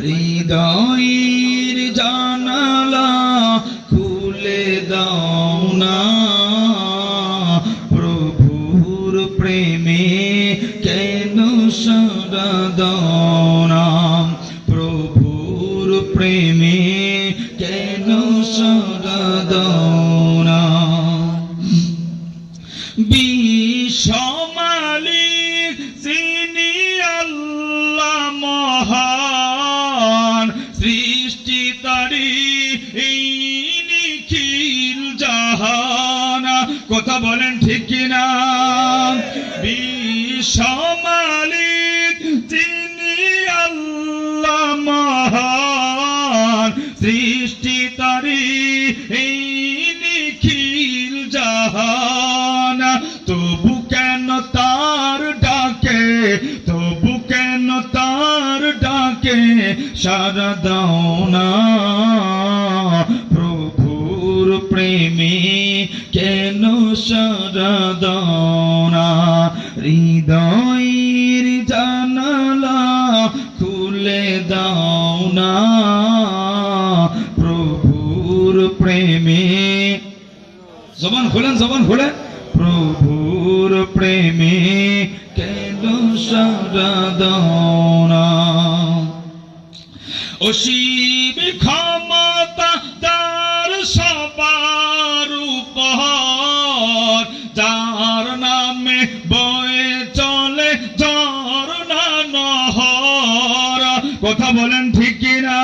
হৃদয়ের জানালা খুলে দাও না, প্রভুর প্রেমে কেন সাড়া দাও না, প্রভুর প্রেমে কেন সাড়া দাও না। বিশ্বমালিক যিনি আল্লাহ মহান, সৃষ্টি তারি এই নিখিল জাহান। কথা বলেন ঠিক কিনা? বিশ্বমালিক যিনি আল্লাহ মহান, সৃষ্টি তারি এই নিখিল জাহান। তবু কেন তার ডাকে, তবু কেন তার ডাকে সাড়া দাও না, প্রভুর প্রেমে কেন সাড়া দাও না। হৃদয়ের জানালা খুলে দাও না, প্রভুর প্রেমে। জবান খোলেন, জবান খোলেন। প্রভুর প্রেমে কেন সাড়া দাও না। অসীম ক্ষমতা তার সবার উপর, যার নামে বয়ে চলে ঝরনা নহর। কথা বলেন ঠিক কিনা?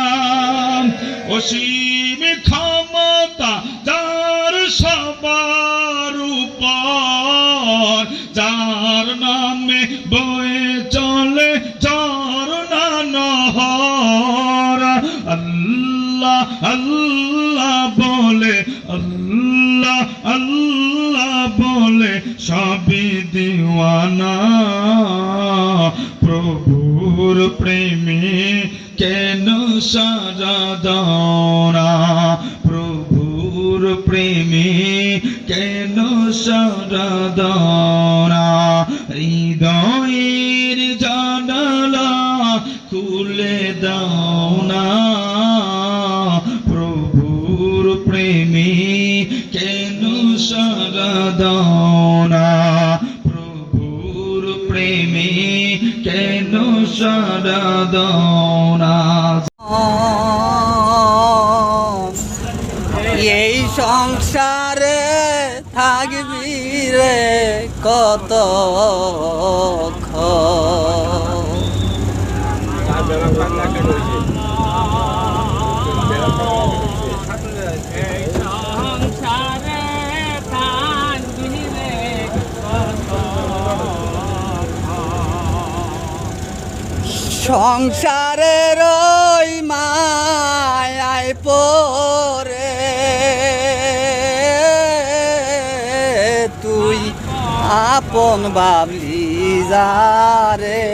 অসীম ক্ষমতা যার সবার উপর, যার নামে বয়ে চলে ঝরনা নহর। আল্লাহ আল্লাহ বলে, আল্লাহ আল্লাহ বলে সবই দিওয়ানা, প্রভুর প্রেমে কেন সাড়া দাও না, প্রভুর প্রেমে কেন সাড়া দাও না। হৃদয়ের জানালা খুলে দাও না, প্রভুর প্রেমে কেন সাড়া দাও না, প্রভুর প্রেমে কেন সাড়া দাও না। এই সংসারে থাকবি রে কত, সংসারের ওই মায়ায় পরে তুই আপন ভাবলি যারে,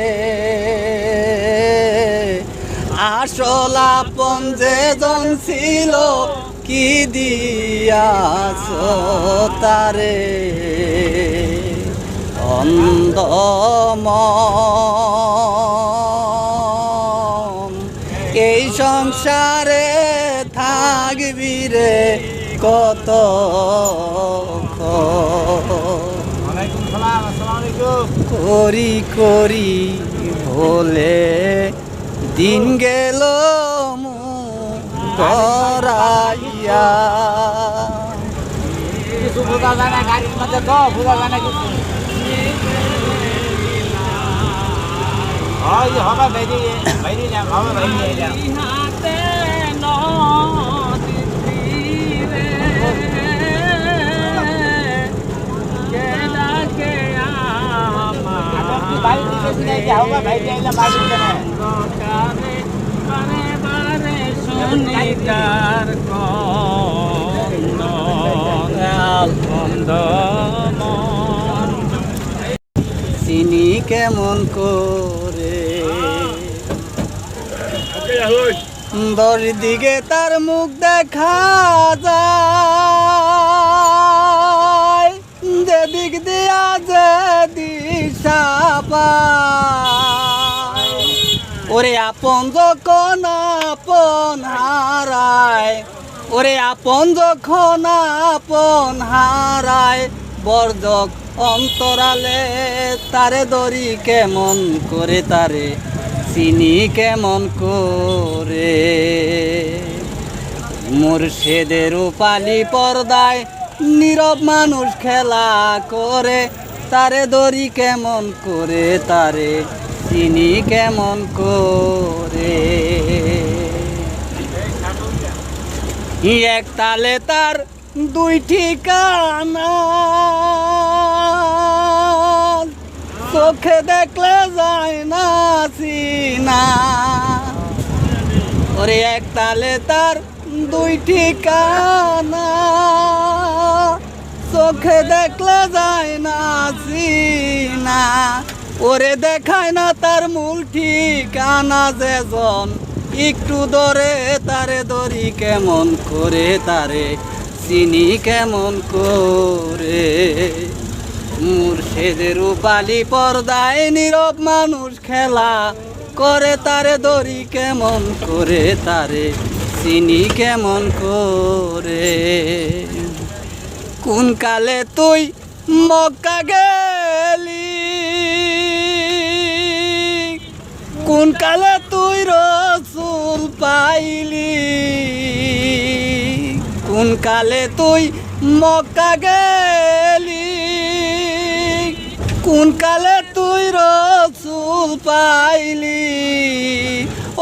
আসল আপন যেজন ছিল কি দিয়াছ তারে, অন্ধমন এই সংসারে থাকবি রে কত, করি করি ভোলে দিন গেল গড়াইয়া। গাড়ির মধ্যে তো বোঝা যায় না কিছু। হবে বেরিয়ে বেরিয়ে যাও, হবে বেরিয়ে যাও। চিনি কেমন করে দশ দিকে তার মুখ দেখা যায়, যেদিক দিয়া যে দিশা পায় ওরে আপন যখন আপন হারায়, ওরে আপন যখন আপন হারায়, বর্জক অন্তরালে তারে দরি কেমন করে, তারে চিনি কেমন করে। মুর্শিদের রূপালি পর্দায় নীরব মানুষ খেলা করে, তারে দরি কেমন করে, তারে চিনি কেমন করে। এক তালে তার দুই ঠিকানা, চোখে দেখলে যায় না চিনা। ওরে এক তালে তার দুই ঠিকানা, চোখে দেখলে যায় না চিনা। ওরে দেখায় না তার মূল ঠিকানা, যেজন একটু ধরে তারে দরি কেমন করে, তারে চিনি কেমন করে। মুর্শিদের রূপালি পর্দায় নীরব মানুষ খেলা করে, তারে দরি কেমন করে, তারে চিনি কেমন করে। কোন কালে তুই মক্কা গেলি, কোন কালে তুই রসুল পাইলি, কোন কালে তুই মক্কা গেলি, কোন কালে তুই রসুল পাইলি।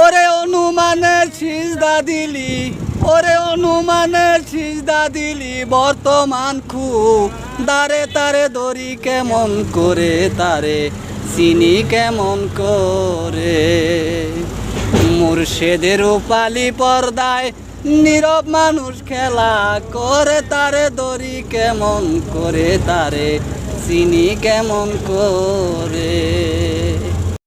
ওরে অনুমানের সিজদা দিলি, ওরে অনুমানের সিজদা দিলি, বর্তমান দারে তারে দরি কেমন করে, তারে চিনি কেমন করে। মুর্শিদের রূপালি পর্দায় নীরব মানুষ খেলা করে, তারে দরি কেমন করে, তারে চিনি কেমন করে।